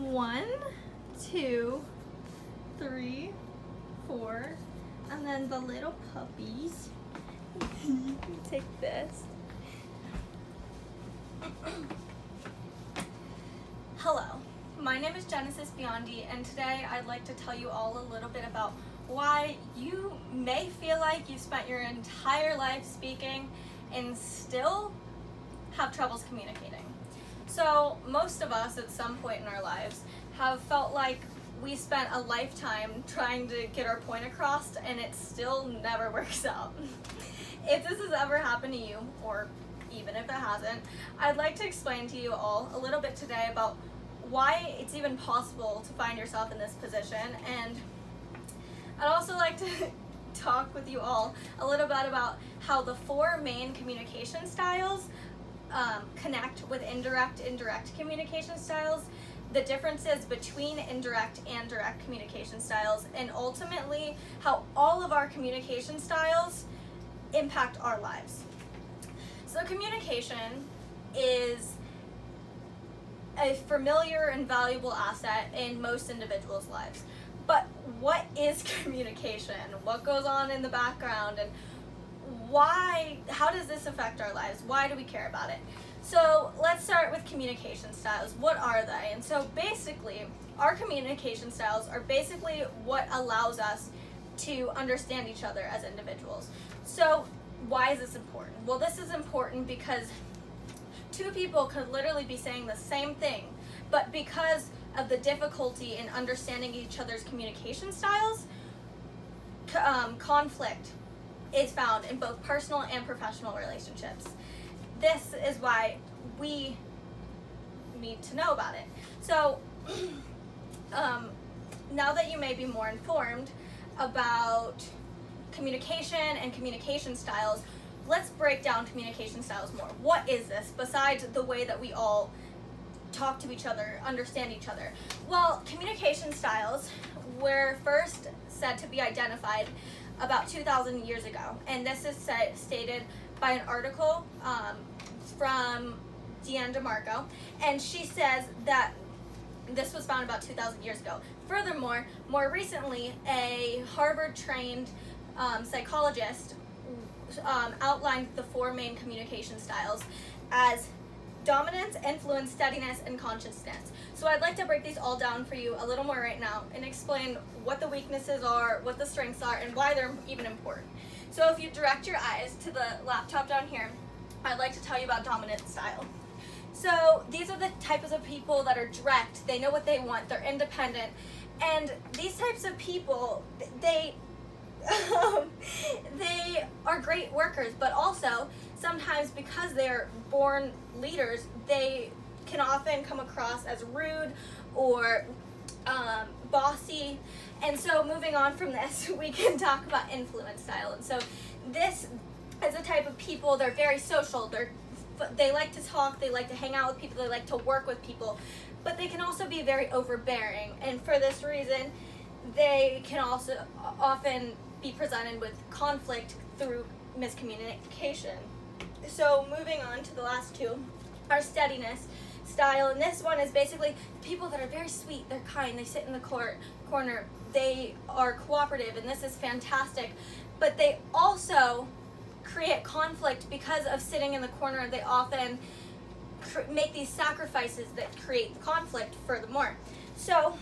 1, 2, 3, 4, and then the little puppies. You can take this. Hello, my name is Genesis Biondi, and today I'd like to tell you all a little bit about why you may feel like you've spent your entire life speaking and still have troubles communicating. So most of us at some point in our lives have felt like we spent a lifetime trying to get our point across and it still never works out. If this has ever happened to you, or even if it hasn't, I'd like to explain to you all a little bit today about why it's even possible to find yourself in this position, and I'd also like to talk with you all a little bit about how the 4 main communication styles connect with indirect communication styles, the differences between indirect and direct communication styles, and ultimately how all of our communication styles impact our lives. So communication is a familiar and valuable asset in most individuals' lives. But what is communication? What goes on in the background, and how does this affect our lives? Why do we care about it? So let's start with communication styles. What are they? And so basically, our communication styles are basically what allows us to understand each other as individuals. So why is this important? Well, this is important because 2 people could literally be saying the same thing, but because of the difficulty in understanding each other's communication styles, conflict is found in both personal and professional relationships. This is why we need to know about it. So now that you may be more informed about communication and communication styles, let's break down communication styles more. What is this besides the way that we all talk to each other, understand each other? Well, communication styles were first said to be identified about 2,000 years ago, and this is stated by an article from Deanne DeMarco, and she says that this was found about 2,000 years ago. Furthermore, more recently, a Harvard-trained psychologist outlined the 4 main communication styles as dominance, influence, steadiness, and consciousness. So I'd like to break these all down for you a little more right now and explain what the weaknesses are, what the strengths are, and why they're even important. So if you direct your eyes to the laptop down here, I'd like to tell you about dominant style. So these are the types of people that are direct, they know what they want, they're independent, and these types of people, they are great workers, but also sometimes because they're born leaders, they can often come across as rude or bossy. And so moving on from this, we can talk about influence style. And so this is a type of people, they're very social, they like to talk, they like to hang out with people, they like to work with people, but they can also be very overbearing. And for this reason, they can also often be presented with conflict through miscommunication. So moving on to the last 2, our steadiness style, and this one is basically people that are very sweet, they're kind, they sit in the corner, they are cooperative, and this is fantastic, but they also create conflict because of sitting in the corner. They often make these sacrifices that create conflict furthermore. So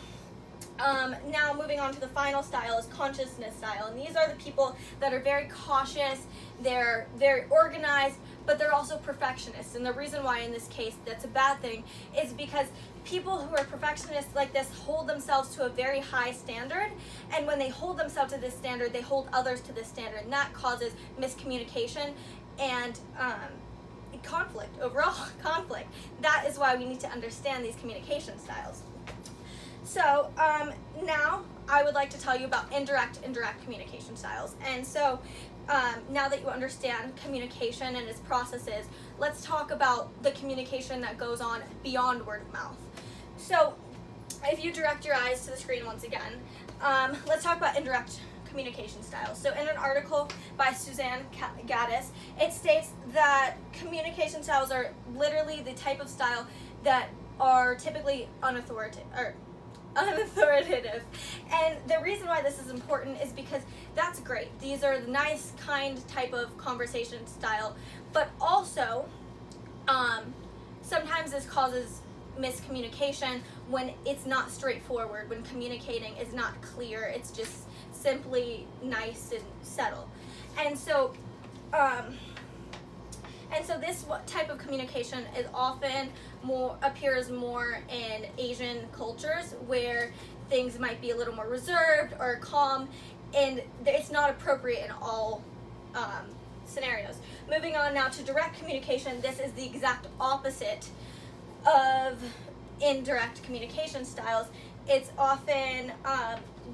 now moving on to the final style is consciousness style, and these are the people that are very cautious, they're very organized, but they're also perfectionists. And the reason why in this case that's a bad thing is because people who are perfectionists like this hold themselves to a very high standard, and when they hold themselves to this standard, they hold others to this standard, and that causes miscommunication and overall conflict. That is why we need to understand these communication styles. So now I would like to tell you about indirect communication styles. And so now that you understand communication and its processes, let's talk about the communication that goes on beyond word of mouth. So if you direct your eyes to the screen once again, let's talk about indirect communication styles. So in an article by Suzanne Gaddis, it states that communication styles are literally the type of style that are typically unauthoritative. And the reason why this is important is because that's great. These are the nice, kind type of conversation style, but also sometimes this causes miscommunication when it's not straightforward, when communicating is not clear, it's just simply nice and subtle. And so this type of communication is often appears more in Asian cultures, where things might be a little more reserved or calm, and it's not appropriate in all scenarios. Moving on now to direct communication, this is the exact opposite of indirect communication styles. It's often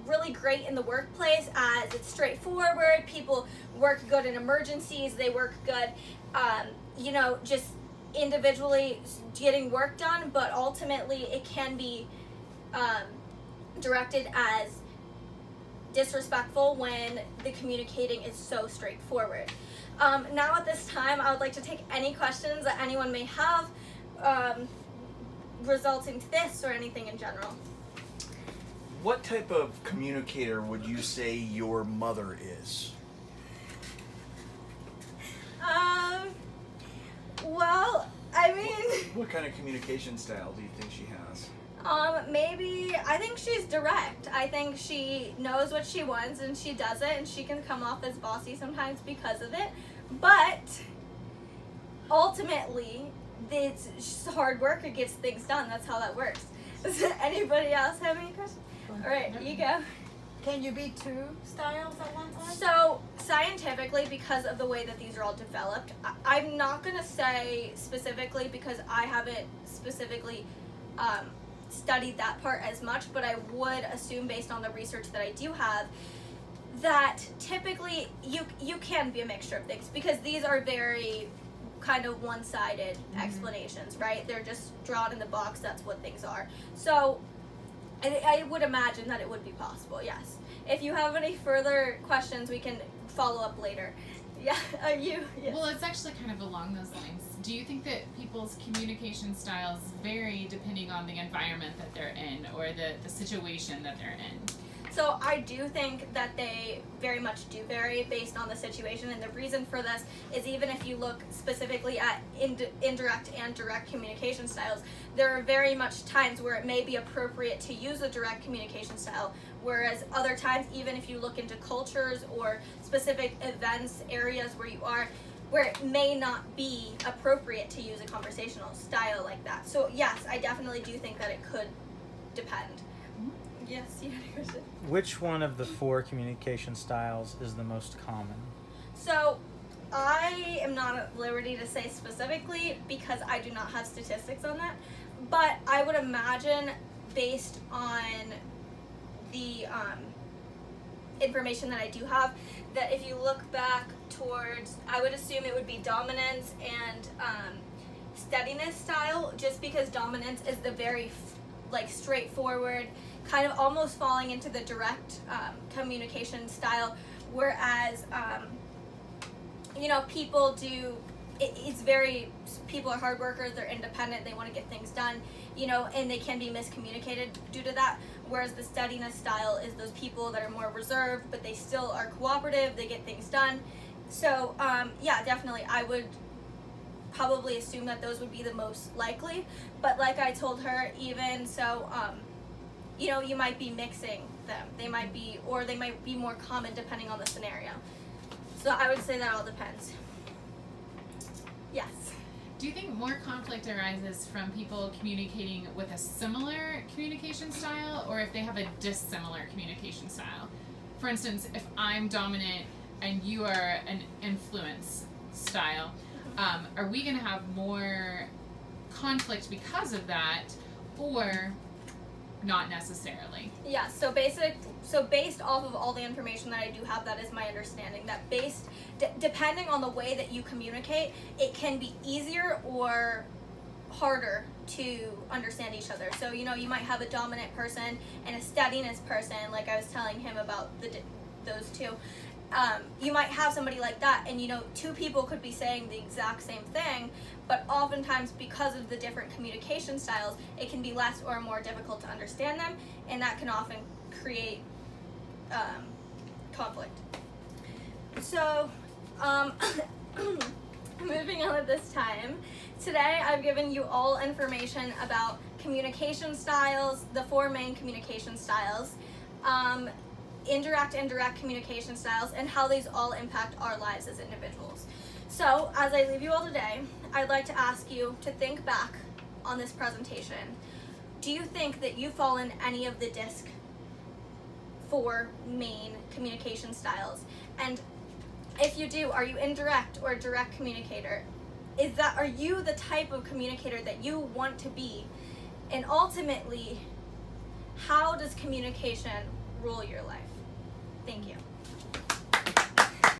really great in the workplace, as it's straightforward. People work good in emergencies. They work good, just individually getting work done, but ultimately it can be directed as disrespectful when the communicating is so straightforward. Now at this time, I would like to take any questions that anyone may have resulting to this or anything in general. What type of communicator would you say your mother is? Well, I mean... What kind of communication style do you think she has? Maybe, I think she's direct. I think she knows what she wants and she does it, and she can come off as bossy sometimes because of it. But ultimately, it's hard work, it gets things done. That's how that works. Does anybody else have any questions? All right, you go. Can you be two styles at one time? So scientifically, because of the way that these are all developed, I'm not going to say specifically because I haven't specifically studied that part as much, but I would assume, based on the research that I do have, that typically you can be a mixture of things, because these are very kind of one-sided explanations, right? They're just drawn in the box, that's what things are. So I would imagine that it would be possible, yes. If you have any further questions, we can follow up later. Yeah, you? Yes. Well, it's actually kind of along those lines. Do you think that people's communication styles vary depending on the environment that they're in, or the situation that they're in? So I do think that they very much do vary based on the situation, and the reason for this is, even if you look specifically at indirect and direct communication styles, there are very much times where it may be appropriate to use a direct communication style, whereas other times, even if you look into cultures or specific events, areas where you are, where it may not be appropriate to use a conversational style like that. So yes, I definitely do think that it could depend. Yes, you had a question. Which one of the 4 communication styles is the most common? So I am not at liberty to say specifically, because I do not have statistics on that, but I would imagine, based on the information that I do have, that if you look back towards, I would assume it would be dominance and steadiness style, just because dominance is the very straightforward, kind of almost falling into the direct communication style, whereas people do, people are hard workers, they're independent, they want to get things done, and they can be miscommunicated due to that, whereas the steadiness style is those people that are more reserved, but they still are cooperative, they get things done. So yeah, definitely I would probably assume that those would be the most likely, but like I told her, even so, you might be mixing them. They might be more common depending on the scenario. So I would say that all depends. Yes. Do you think more conflict arises from people communicating with a similar communication style, or if they have a dissimilar communication style? For instance, if I'm dominant and you are an influence style, are we going to have more conflict because of that, or not necessarily? Yeah, so based off of all the information that I do have, that is my understanding, that depending on the way that you communicate, it can be easier or harder to understand each other. So, you might have a dominant person and a steadiness person, like I was telling him about those two. you might have somebody like that, and you know, two people could be saying the exact same thing, but oftentimes because of the different communication styles, it can be less or more difficult to understand them, and that can often create conflict. So, moving on at this time, today I've given you all information about communication styles, the 4 main communication styles, indirect and direct communication styles, and how these all impact our lives as individuals. So, as I leave you all today, I'd like to ask you to think back on this presentation. Do you think that you fall in any of the DISC 4 main communication styles? And if you do, are you indirect or direct communicator? Are you the type of communicator that you want to be? And ultimately, how does communication rule your life? Thank you.